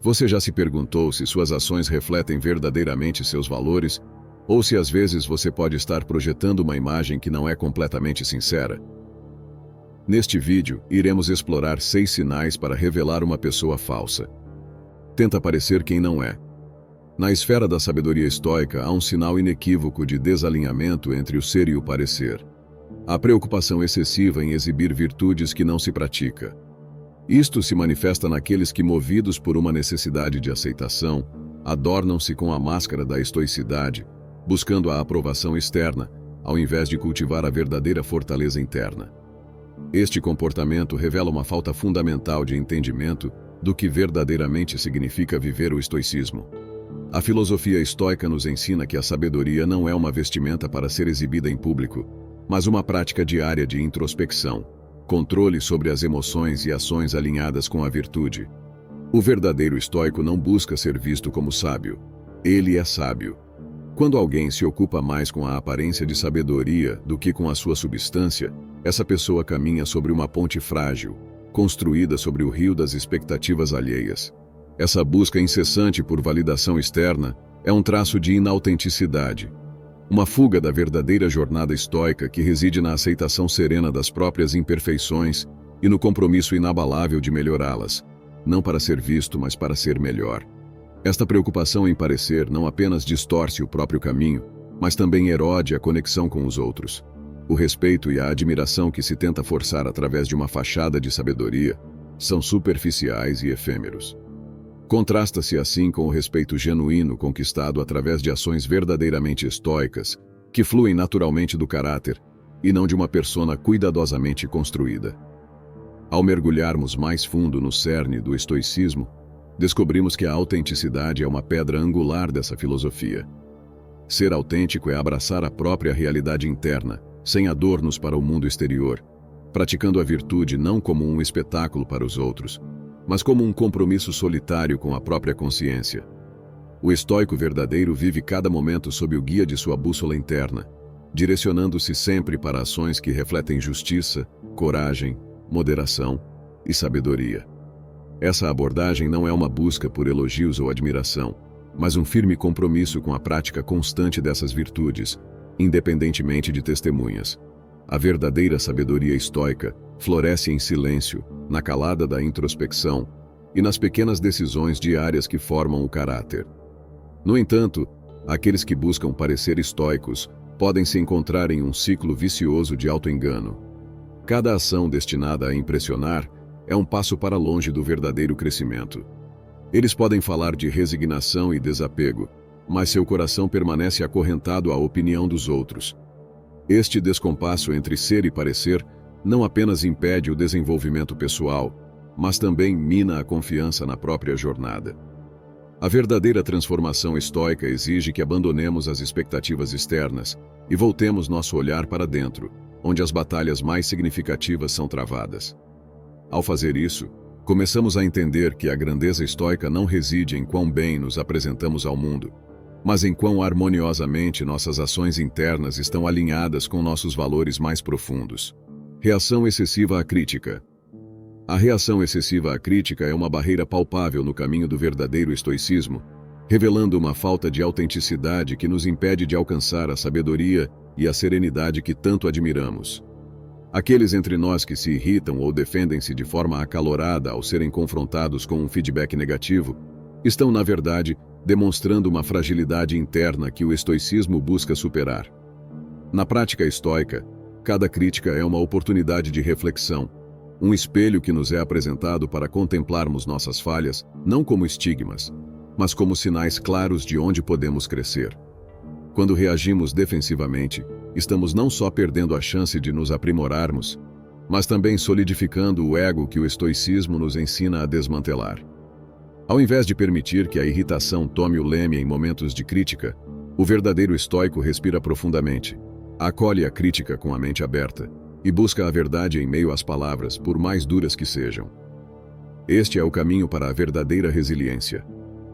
Você já se perguntou se suas ações refletem verdadeiramente seus valores, ou se às vezes você pode estar projetando uma imagem que não é completamente sincera? Neste vídeo, iremos explorar 6 sinais para revelar uma pessoa falsa. Tenta parecer quem não é. Na esfera da sabedoria estoica, há um sinal inequívoco de desalinhamento entre o ser e o parecer. A preocupação excessiva em exibir virtudes que não se pratica. Isto se manifesta naqueles que, movidos por uma necessidade de aceitação, adornam-se com a máscara da estoicidade, buscando a aprovação externa, ao invés de cultivar a verdadeira fortaleza interna. Este comportamento revela uma falta fundamental de entendimento do que verdadeiramente significa viver o estoicismo. A filosofia estoica nos ensina que a sabedoria não é uma vestimenta para ser exibida em público, mas uma prática diária de introspecção, controle sobre as emoções e ações alinhadas com a virtude. O verdadeiro estoico não busca ser visto como sábio. Ele é sábio. Quando alguém se ocupa mais com a aparência de sabedoria do que com a sua substância, essa pessoa caminha sobre uma ponte frágil, construída sobre o rio das expectativas alheias. Essa busca incessante por validação externa é um traço de inautenticidade, uma fuga da verdadeira jornada estoica que reside na aceitação serena das próprias imperfeições e no compromisso inabalável de melhorá-las, não para ser visto, mas para ser melhor. Esta preocupação em parecer não apenas distorce o próprio caminho, mas também erode a conexão com os outros. O respeito e a admiração que se tenta forçar através de uma fachada de sabedoria são superficiais e efêmeros. Contrasta-se assim com o respeito genuíno conquistado através de ações verdadeiramente estoicas, que fluem naturalmente do caráter, e não de uma persona cuidadosamente construída. Ao mergulharmos mais fundo no cerne do estoicismo, descobrimos que a autenticidade é uma pedra angular dessa filosofia. Ser autêntico é abraçar a própria realidade interna, sem adornos para o mundo exterior, praticando a virtude não como um espetáculo para os outros, mas como um compromisso solitário com a própria consciência. O estoico verdadeiro vive cada momento sob o guia de sua bússola interna, direcionando-se sempre para ações que refletem justiça, coragem, moderação e sabedoria. Essa abordagem não é uma busca por elogios ou admiração, mas um firme compromisso com a prática constante dessas virtudes, independentemente de testemunhas. A verdadeira sabedoria estoica floresce em silêncio, na calada da introspecção e nas pequenas decisões diárias que formam o caráter. No entanto, aqueles que buscam parecer estoicos podem se encontrar em um ciclo vicioso de autoengano. Cada ação destinada a impressionar é um passo para longe do verdadeiro crescimento. Eles podem falar de resignação e desapego, mas seu coração permanece acorrentado à opinião dos outros. Este descompasso entre ser e parecer não apenas impede o desenvolvimento pessoal, mas também mina a confiança na própria jornada. A verdadeira transformação estoica exige que abandonemos as expectativas externas e voltemos nosso olhar para dentro, onde as batalhas mais significativas são travadas. Ao fazer isso, começamos a entender que a grandeza estoica não reside em quão bem nos apresentamos ao mundo, mas em quão harmoniosamente nossas ações internas estão alinhadas com nossos valores mais profundos. Reação excessiva à crítica. A reação excessiva à crítica é uma barreira palpável no caminho do verdadeiro estoicismo, revelando uma falta de autenticidade que nos impede de alcançar a sabedoria e a serenidade que tanto admiramos. Aqueles entre nós que se irritam ou defendem-se de forma acalorada ao serem confrontados com um feedback negativo, estão, na verdade, demonstrando uma fragilidade interna que o estoicismo busca superar. Na prática estoica, cada crítica é uma oportunidade de reflexão, um espelho que nos é apresentado para contemplarmos nossas falhas, não como estigmas, mas como sinais claros de onde podemos crescer. Quando reagimos defensivamente, estamos não só perdendo a chance de nos aprimorarmos, mas também solidificando o ego que o estoicismo nos ensina a desmantelar. Ao invés de permitir que a irritação tome o leme em momentos de crítica, o verdadeiro estoico respira profundamente, acolhe a crítica com a mente aberta e busca a verdade em meio às palavras, por mais duras que sejam. Este é o caminho para a verdadeira resiliência.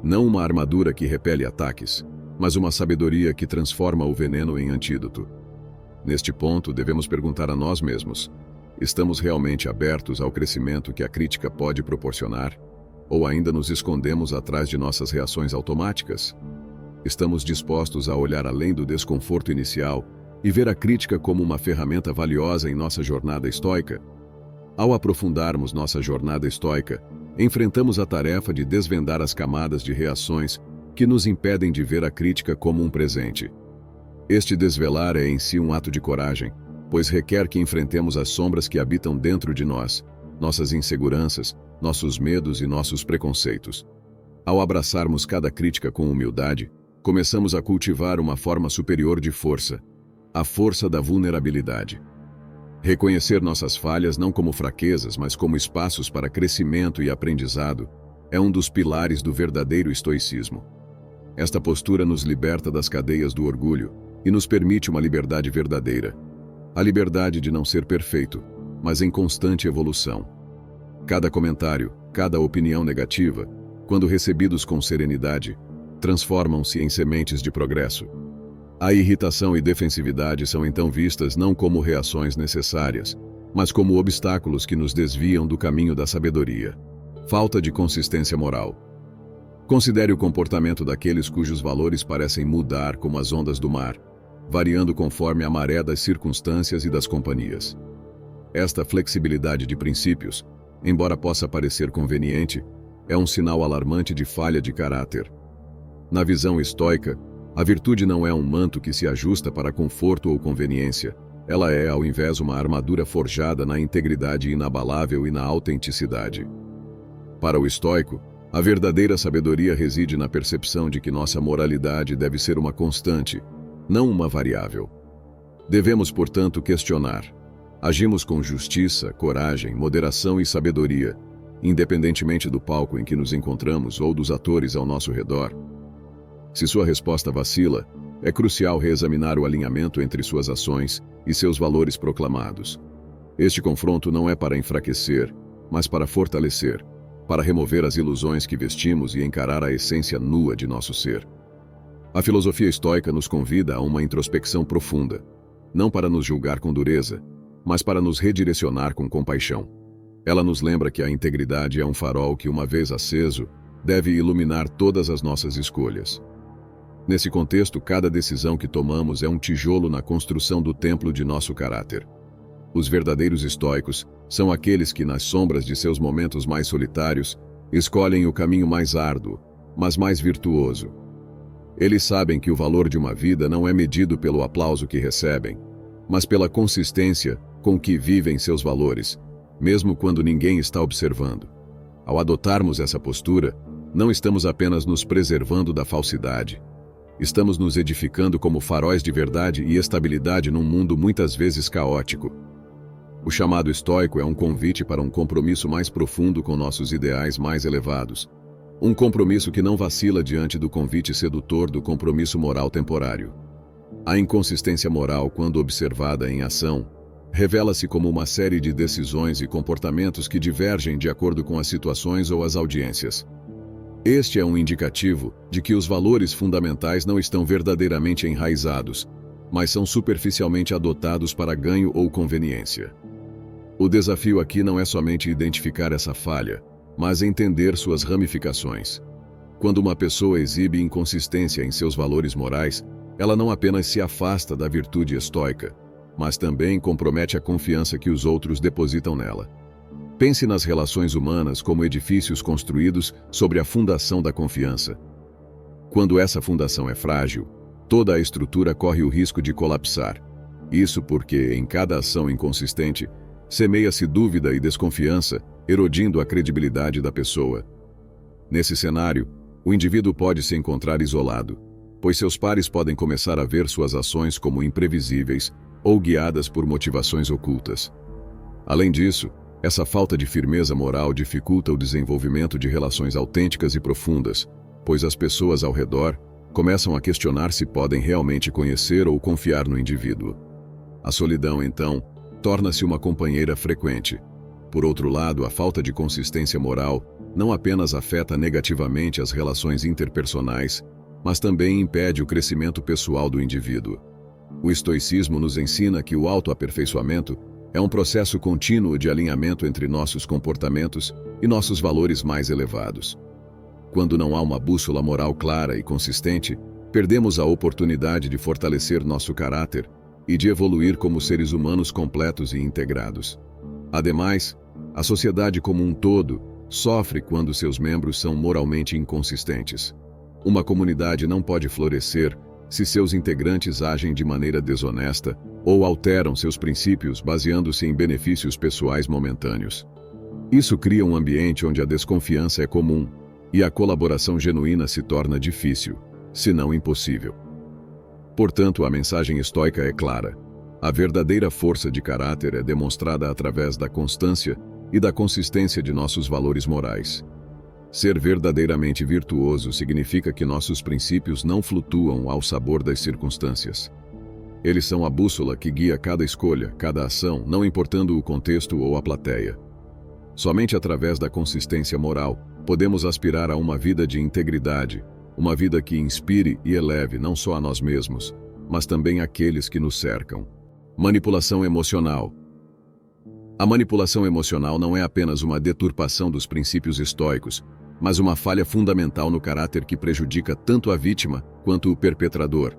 Não uma armadura que repele ataques, mas uma sabedoria que transforma o veneno em antídoto. Neste ponto, devemos perguntar a nós mesmos: estamos realmente abertos ao crescimento que a crítica pode proporcionar? Ou ainda nos escondemos atrás de nossas reações automáticas? Estamos dispostos a olhar além do desconforto inicial e ver a crítica como uma ferramenta valiosa em nossa jornada estoica? Ao aprofundarmos nossa jornada estoica, enfrentamos a tarefa de desvendar as camadas de reações que nos impedem de ver a crítica como um presente. Este desvelar é em si um ato de coragem, pois requer que enfrentemos as sombras que habitam dentro de nós, nossas inseguranças, nossos medos e nossos preconceitos. Ao abraçarmos cada crítica com humildade, começamos a cultivar uma forma superior de força, a força da vulnerabilidade. Reconhecer nossas falhas não como fraquezas, mas como espaços para crescimento e aprendizado, é um dos pilares do verdadeiro estoicismo. Esta postura nos liberta das cadeias do orgulho e nos permite uma liberdade verdadeira. A liberdade de não ser perfeito, mas em constante evolução. Cada comentário, cada opinião negativa, quando recebidos com serenidade, transformam-se em sementes de progresso. A irritação e defensividade são então vistas não como reações necessárias, mas como obstáculos que nos desviam do caminho da sabedoria. Falta de consistência moral. Considere o comportamento daqueles cujos valores parecem mudar como as ondas do mar, variando conforme a maré das circunstâncias e das companhias. Esta flexibilidade de princípios, embora possa parecer conveniente, é um sinal alarmante de falha de caráter. Na visão estoica, a virtude não é um manto que se ajusta para conforto ou conveniência. Ela é, ao invés, uma armadura forjada na integridade inabalável e na autenticidade. Para o estoico, a verdadeira sabedoria reside na percepção de que nossa moralidade deve ser uma constante, não uma variável. Devemos, portanto, questionar. Agimos com justiça, coragem, moderação e sabedoria, independentemente do palco em que nos encontramos ou dos atores ao nosso redor. Se sua resposta vacila, é crucial reexaminar o alinhamento entre suas ações e seus valores proclamados. Este confronto não é para enfraquecer, mas para fortalecer, para remover as ilusões que vestimos e encarar a essência nua de nosso ser. A filosofia estoica nos convida a uma introspecção profunda, não para nos julgar com dureza, mas para nos redirecionar com compaixão. Ela nos lembra que a integridade é um farol que, uma vez aceso, deve iluminar todas as nossas escolhas. Nesse contexto, cada decisão que tomamos é um tijolo na construção do templo de nosso caráter. Os verdadeiros estoicos são aqueles que, nas sombras de seus momentos mais solitários, escolhem o caminho mais árduo, mas mais virtuoso. Eles sabem que o valor de uma vida não é medido pelo aplauso que recebem, mas pela consistência com que vivem seus valores, mesmo quando ninguém está observando. Ao adotarmos essa postura, não estamos apenas nos preservando da falsidade. Estamos nos edificando como faróis de verdade e estabilidade num mundo muitas vezes caótico. O chamado estoico é um convite para um compromisso mais profundo com nossos ideais mais elevados. Um compromisso que não vacila diante do convite sedutor do compromisso moral temporário. A inconsistência moral, quando observada em ação, revela-se como uma série de decisões e comportamentos que divergem de acordo com as situações ou as audiências. Este é um indicativo de que os valores fundamentais não estão verdadeiramente enraizados, mas são superficialmente adotados para ganho ou conveniência. O desafio aqui não é somente identificar essa falha, mas entender suas ramificações. Quando uma pessoa exibe inconsistência em seus valores morais, ela não apenas se afasta da virtude estoica, mas também compromete a confiança que os outros depositam nela. Pense nas relações humanas como edifícios construídos sobre a fundação da confiança. Quando essa fundação é frágil, toda a estrutura corre o risco de colapsar. Isso porque, em cada ação inconsistente, semeia-se dúvida e desconfiança, erodindo a credibilidade da pessoa. Nesse cenário, o indivíduo pode se encontrar isolado, pois seus pares podem começar a ver suas ações como imprevisíveis ou guiadas por motivações ocultas. Além disso, essa falta de firmeza moral dificulta o desenvolvimento de relações autênticas e profundas, pois as pessoas ao redor começam a questionar se podem realmente conhecer ou confiar no indivíduo. A solidão, então, torna-se uma companheira frequente. Por outro lado, a falta de consistência moral não apenas afeta negativamente as relações interpersonais, mas também impede o crescimento pessoal do indivíduo. O estoicismo nos ensina que o autoaperfeiçoamento É um processo contínuo de alinhamento entre nossos comportamentos e nossos valores mais elevados. Quando não há uma bússola moral clara e consistente, perdemos a oportunidade de fortalecer nosso caráter e de evoluir como seres humanos completos e integrados. Ademais, a sociedade como um todo sofre quando seus membros são moralmente inconsistentes. Uma comunidade não pode florescer se seus integrantes agem de maneira desonesta ou alteram seus princípios baseando-se em benefícios pessoais momentâneos. Isso cria um ambiente onde a desconfiança é comum e a colaboração genuína se torna difícil, se não impossível. Portanto, a mensagem estoica é clara. A verdadeira força de caráter é demonstrada através da constância e da consistência de nossos valores morais. Ser verdadeiramente virtuoso significa que nossos princípios não flutuam ao sabor das circunstâncias. Eles são a bússola que guia cada escolha, cada ação, não importando o contexto ou a plateia. Somente através da consistência moral podemos aspirar a uma vida de integridade, uma vida que inspire e eleve não só a nós mesmos, mas também aqueles que nos cercam. Manipulação emocional. A manipulação emocional não é apenas uma deturpação dos princípios estoicos, mas uma falha fundamental no caráter que prejudica tanto a vítima quanto o perpetrador,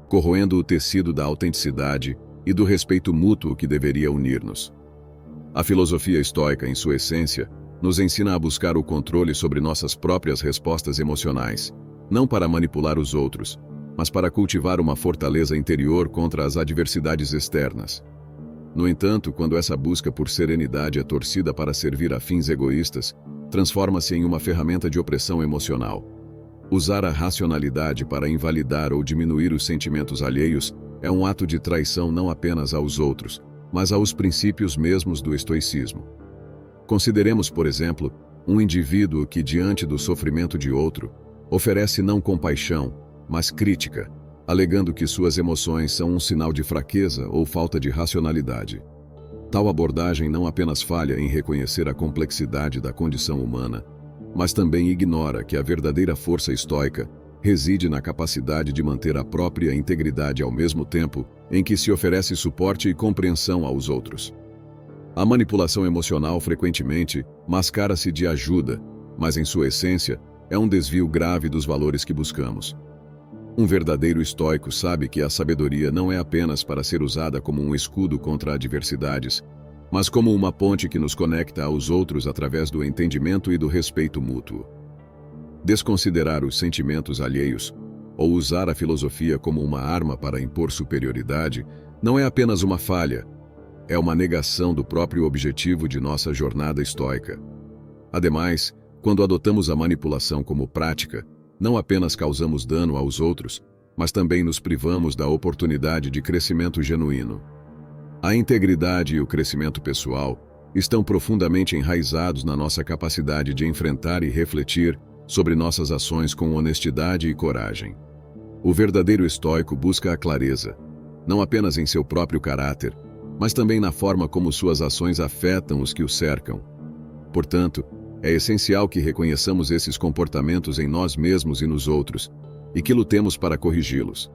corroendo o tecido da autenticidade e do respeito mútuo que deveria unir-nos. A filosofia estoica, em sua essência, nos ensina a buscar o controle sobre nossas próprias respostas emocionais, não para manipular os outros, mas para cultivar uma fortaleza interior contra as adversidades externas. No entanto, quando essa busca por serenidade é torcida para servir a fins egoístas, transforma-se em uma ferramenta de opressão emocional. Usar a racionalidade para invalidar ou diminuir os sentimentos alheios é um ato de traição não apenas aos outros, mas aos princípios mesmos do estoicismo. Consideremos, por exemplo, um indivíduo que, diante do sofrimento de outro, oferece não compaixão, mas crítica, alegando que suas emoções são um sinal de fraqueza ou falta de racionalidade. Tal abordagem não apenas falha em reconhecer a complexidade da condição humana, mas também ignora que a verdadeira força estoica reside na capacidade de manter a própria integridade ao mesmo tempo em que se oferece suporte e compreensão aos outros. A manipulação emocional frequentemente mascara-se de ajuda, mas em sua essência é um desvio grave dos valores que buscamos. Um verdadeiro estoico sabe que a sabedoria não é apenas para ser usada como um escudo contra adversidades, mas como uma ponte que nos conecta aos outros através do entendimento e do respeito mútuo. Desconsiderar os sentimentos alheios, ou usar a filosofia como uma arma para impor superioridade, não é apenas uma falha, é uma negação do próprio objetivo de nossa jornada estoica. Ademais, quando adotamos a manipulação como prática, não apenas causamos dano aos outros, mas também nos privamos da oportunidade de crescimento genuíno. A integridade e o crescimento pessoal estão profundamente enraizados na nossa capacidade de enfrentar e refletir sobre nossas ações com honestidade e coragem. O verdadeiro estoico busca a clareza, não apenas em seu próprio caráter, mas também na forma como suas ações afetam os que o cercam. Portanto, é essencial que reconheçamos esses comportamentos em nós mesmos e nos outros, e que lutemos para corrigi-los.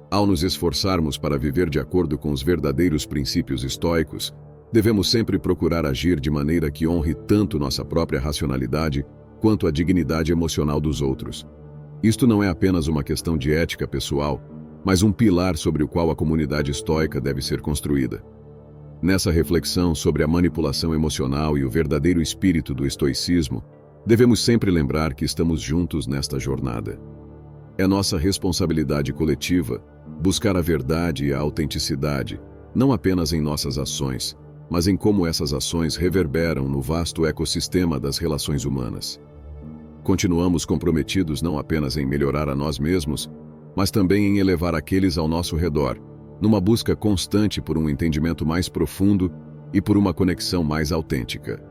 Ao nos esforçarmos para viver de acordo com os verdadeiros princípios estoicos, devemos sempre procurar agir de maneira que honre tanto nossa própria racionalidade quanto a dignidade emocional dos outros. Isto não é apenas uma questão de ética pessoal, mas um pilar sobre o qual a comunidade estoica deve ser construída. Nessa reflexão sobre a manipulação emocional e o verdadeiro espírito do estoicismo, devemos sempre lembrar que estamos juntos nesta jornada. É nossa responsabilidade coletiva buscar a verdade e a autenticidade, não apenas em nossas ações, mas em como essas ações reverberam no vasto ecossistema das relações humanas. Continuamos comprometidos não apenas em melhorar a nós mesmos, mas também em elevar aqueles ao nosso redor, numa busca constante por um entendimento mais profundo e por uma conexão mais autêntica.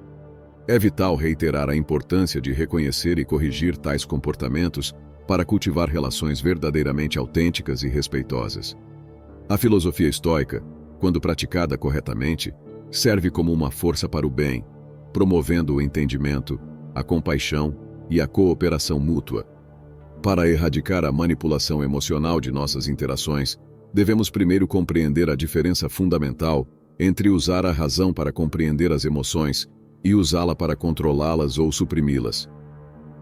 É vital reiterar a importância de reconhecer e corrigir tais comportamentos para cultivar relações verdadeiramente autênticas e respeitosas. A filosofia estoica, quando praticada corretamente, serve como uma força para o bem, promovendo o entendimento, a compaixão e a cooperação mútua. Para erradicar a manipulação emocional de nossas interações, devemos primeiro compreender a diferença fundamental entre usar a razão para compreender as emoções e usá-la para controlá-las ou suprimi-las.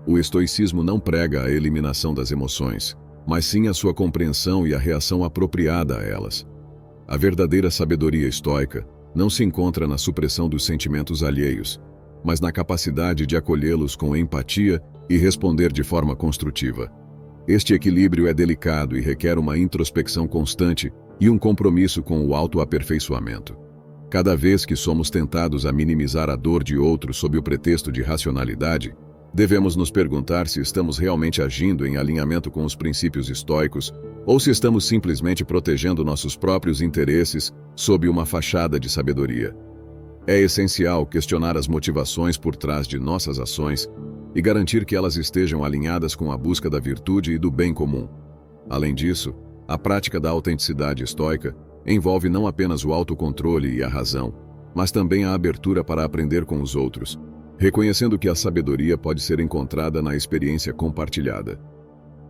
O estoicismo não prega a eliminação das emoções, mas sim a sua compreensão e a reação apropriada a elas. A verdadeira sabedoria estoica não se encontra na supressão dos sentimentos alheios, mas na capacidade de acolhê-los com empatia e responder de forma construtiva. Este equilíbrio é delicado e requer uma introspecção constante e um compromisso com o autoaperfeiçoamento. Cada vez que somos tentados a minimizar a dor de outros sob o pretexto de racionalidade, devemos nos perguntar se estamos realmente agindo em alinhamento com os princípios estoicos ou se estamos simplesmente protegendo nossos próprios interesses sob uma fachada de sabedoria. É essencial questionar as motivações por trás de nossas ações e garantir que elas estejam alinhadas com a busca da virtude e do bem comum. Além disso, a prática da autenticidade estoica envolve não apenas o autocontrole e a razão, mas também a abertura para aprender com os outros, reconhecendo que a sabedoria pode ser encontrada na experiência compartilhada.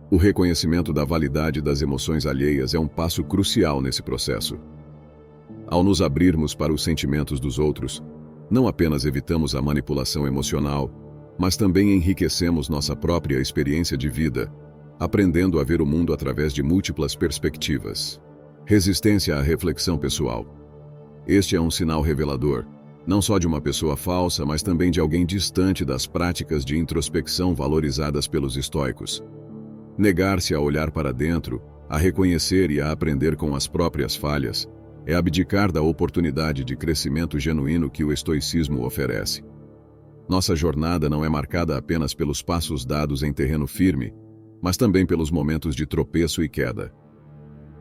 O reconhecimento da validade das emoções alheias é um passo crucial nesse processo. Ao nos abrirmos para os sentimentos dos outros, não apenas evitamos a manipulação emocional, mas também enriquecemos nossa própria experiência de vida, aprendendo a ver o mundo através de múltiplas perspectivas. Resistência à reflexão pessoal. Este é um sinal revelador, não só de uma pessoa falsa, mas também de alguém distante das práticas de introspecção valorizadas pelos estoicos. Negar-se a olhar para dentro, a reconhecer e a aprender com as próprias falhas, é abdicar da oportunidade de crescimento genuíno que o estoicismo oferece. Nossa jornada não é marcada apenas pelos passos dados em terreno firme, mas também pelos momentos de tropeço e queda.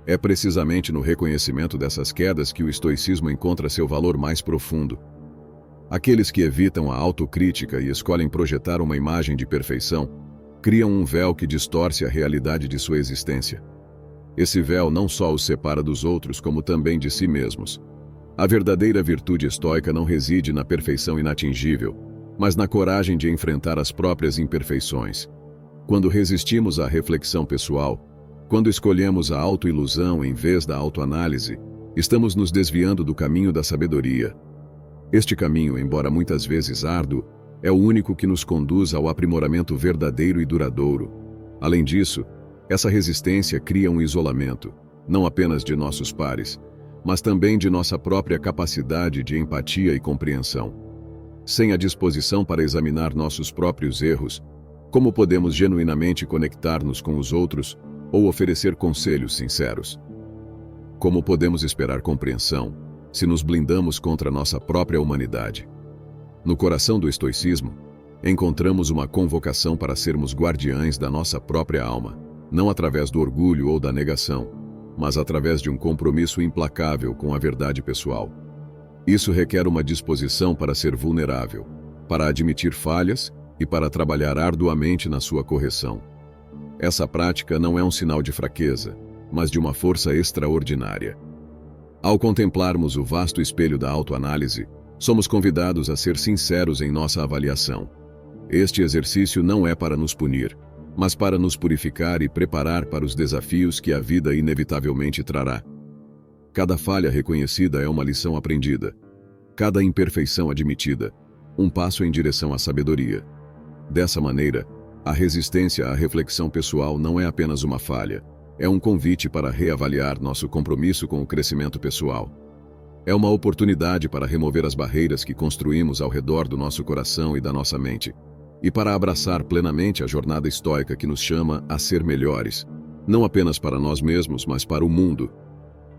É precisamente no reconhecimento dessas quedas que o estoicismo encontra seu valor mais profundo. Aqueles que evitam a autocrítica e escolhem projetar uma imagem de perfeição, criam um véu que distorce a realidade de sua existência. Esse véu não só os separa dos outros, como também de si mesmos. A verdadeira virtude estoica não reside na perfeição inatingível, mas na coragem de enfrentar as próprias imperfeições. Quando resistimos à reflexão pessoal, quando escolhemos a autoilusão em vez da autoanálise, estamos nos desviando do caminho da sabedoria. Este caminho, embora muitas vezes árduo, é o único que nos conduz ao aprimoramento verdadeiro e duradouro. Além disso, essa resistência cria um isolamento, não apenas de nossos pares, mas também de nossa própria capacidade de empatia e compreensão. Sem a disposição para examinar nossos próprios erros, como podemos genuinamente conectar-nos com os outros ou oferecer conselhos sinceros? Como podemos esperar compreensão se nos blindamos contra nossa própria humanidade? No coração do estoicismo, encontramos uma convocação para sermos guardiães da nossa própria alma, não através do orgulho ou da negação, mas através de um compromisso implacável com a verdade pessoal. Isso requer uma disposição para ser vulnerável, para admitir falhas e para trabalhar arduamente na sua correção. Essa prática não é um sinal de fraqueza, mas de uma força extraordinária. Ao contemplarmos o vasto espelho da autoanálise, somos convidados a ser sinceros em nossa avaliação. Este exercício não é para nos punir, mas para nos purificar e preparar para os desafios que a vida inevitavelmente trará. Cada falha reconhecida é uma lição aprendida. Cada imperfeição admitida, um passo em direção à sabedoria. Dessa maneira, a resistência à reflexão pessoal não é apenas uma falha, é um convite para reavaliar nosso compromisso com o crescimento pessoal. É uma oportunidade para remover as barreiras que construímos ao redor do nosso coração e da nossa mente, e para abraçar plenamente a jornada estoica que nos chama a ser melhores, não apenas para nós mesmos, mas para o mundo.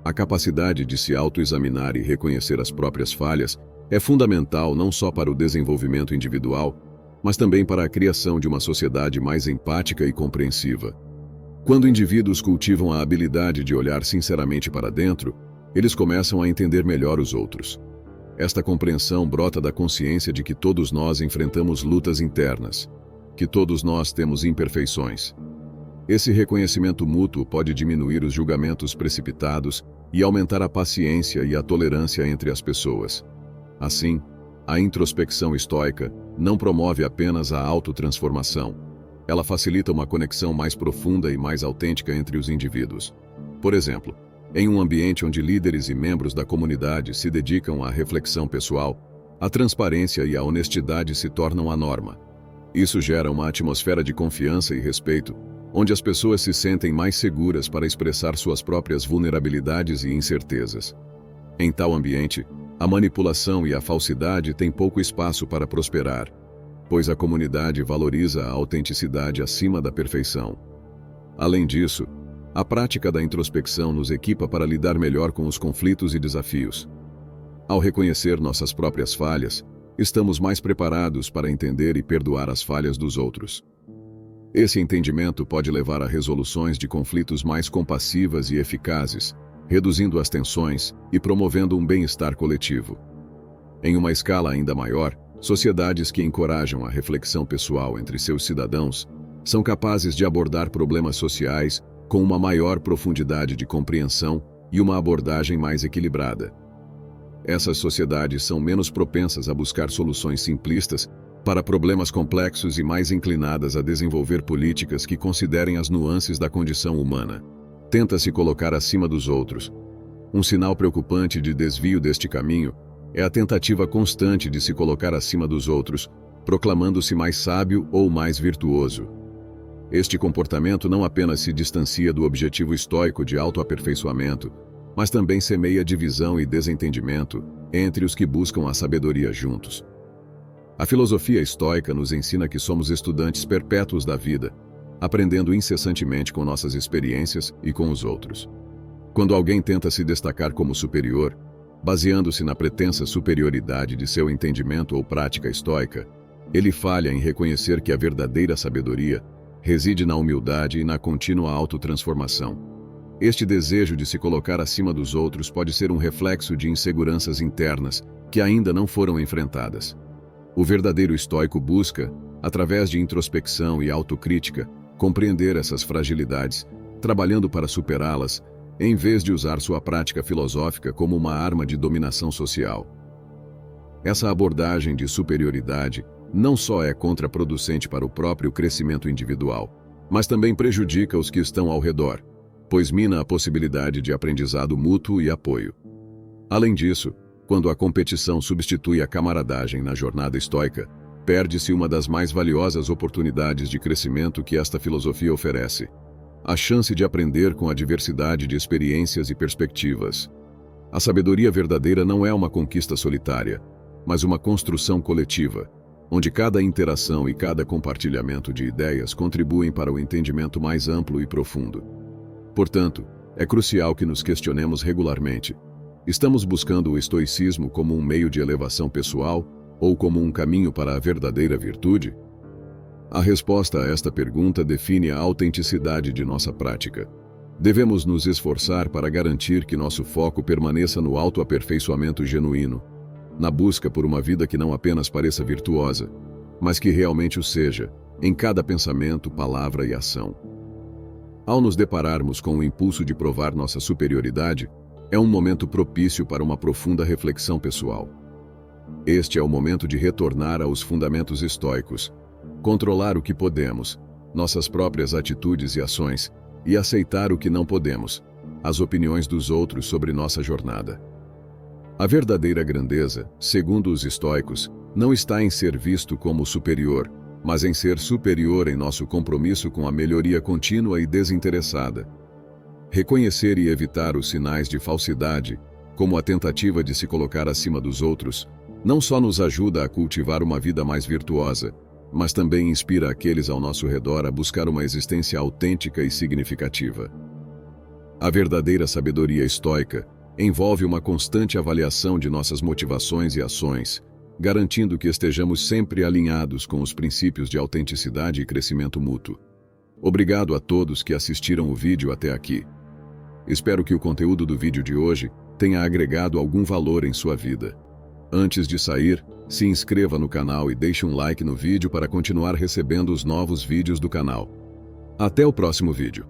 A capacidade de se autoexaminar e reconhecer as próprias falhas é fundamental não só para o desenvolvimento individual, mas também para a criação de uma sociedade mais empática e compreensiva. Quando indivíduos cultivam a habilidade de olhar sinceramente para dentro, eles começam a entender melhor os outros. Esta compreensão brota da consciência de que todos nós enfrentamos lutas internas, que todos nós temos imperfeições. Esse reconhecimento mútuo pode diminuir os julgamentos precipitados e aumentar a paciência e a tolerância entre as pessoas. Assim, a introspecção estoica não promove apenas a autotransformação. Ela facilita uma conexão mais profunda e mais autêntica entre os indivíduos. Por exemplo, Em um ambiente onde líderes e membros da comunidade se dedicam à reflexão pessoal, a transparência e a honestidade se tornam a norma. Isso gera uma atmosfera de confiança e respeito, onde as pessoas se sentem mais seguras para expressar suas próprias vulnerabilidades e incertezas. Em tal ambiente, a manipulação e a falsidade têm pouco espaço para prosperar, pois a comunidade valoriza a autenticidade acima da perfeição. Além disso, a prática da introspecção nos equipa para lidar melhor com os conflitos e desafios. Ao reconhecer nossas próprias falhas, estamos mais preparados para entender e perdoar as falhas dos outros. Esse entendimento pode levar a resoluções de conflitos mais compassivas e eficazes, reduzindo as tensões e promovendo um bem-estar coletivo. Em uma escala ainda maior, sociedades que encorajam a reflexão pessoal entre seus cidadãos são capazes de abordar problemas sociais com uma maior profundidade de compreensão e uma abordagem mais equilibrada. Essas sociedades são menos propensas a buscar soluções simplistas para problemas complexos e mais inclinadas a desenvolver políticas que considerem as nuances da condição humana. Tenta-se colocar acima dos outros. Um sinal preocupante de desvio deste caminho é a tentativa constante de se colocar acima dos outros, proclamando-se mais sábio ou mais virtuoso. Este comportamento não apenas se distancia do objetivo estoico de autoaperfeiçoamento, mas também semeia divisão e desentendimento entre os que buscam a sabedoria juntos. A filosofia estoica nos ensina que somos estudantes perpétuos da vida, aprendendo incessantemente com nossas experiências e com os outros. Quando alguém tenta se destacar como superior, baseando-se na pretensa superioridade de seu entendimento ou prática estoica, ele falha em reconhecer que a verdadeira sabedoria reside na humildade e na contínua autotransformação. Este desejo de se colocar acima dos outros pode ser um reflexo de inseguranças internas que ainda não foram enfrentadas. O verdadeiro estoico busca, através de introspecção e autocrítica, compreender essas fragilidades, trabalhando para superá-las, em vez de usar sua prática filosófica como uma arma de dominação social. Essa abordagem de superioridade não só é contraproducente para o próprio crescimento individual, mas também prejudica os que estão ao redor, pois mina a possibilidade de aprendizado mútuo e apoio. Além disso, quando a competição substitui a camaradagem na jornada estoica, perde-se uma das mais valiosas oportunidades de crescimento que esta filosofia oferece: a chance de aprender com a diversidade de experiências e perspectivas. A sabedoria verdadeira não é uma conquista solitária, mas uma construção coletiva, onde cada interação e cada compartilhamento de ideias contribuem para o entendimento mais amplo e profundo. Portanto, é crucial que nos questionemos regularmente: estamos buscando o estoicismo como um meio de elevação pessoal ou como um caminho para a verdadeira virtude? A resposta a esta pergunta define a autenticidade de nossa prática. Devemos nos esforçar para garantir que nosso foco permaneça no autoaperfeiçoamento genuíno, na busca por uma vida que não apenas pareça virtuosa, mas que realmente o seja, em cada pensamento, palavra e ação. Ao nos depararmos com o impulso de provar nossa superioridade, é um momento propício para uma profunda reflexão pessoal. Este é o momento de retornar aos fundamentos estoicos, controlar o que podemos, nossas próprias atitudes e ações, e aceitar o que não podemos, as opiniões dos outros sobre nossa jornada. A verdadeira grandeza, segundo os estoicos, não está em ser visto como superior, mas em ser superior em nosso compromisso com a melhoria contínua e desinteressada. Reconhecer e evitar os sinais de falsidade, como a tentativa de se colocar acima dos outros, não só nos ajuda a cultivar uma vida mais virtuosa, mas também inspira aqueles ao nosso redor a buscar uma existência autêntica e significativa. A verdadeira sabedoria estoica envolve uma constante avaliação de nossas motivações e ações, garantindo que estejamos sempre alinhados com os princípios de autenticidade e crescimento mútuo. Obrigado a todos que assistiram o vídeo até aqui. Espero que o conteúdo do vídeo de hoje tenha agregado algum valor em sua vida. Antes de sair, se inscreva no canal e deixe um like no vídeo para continuar recebendo os novos vídeos do canal. Até o próximo vídeo.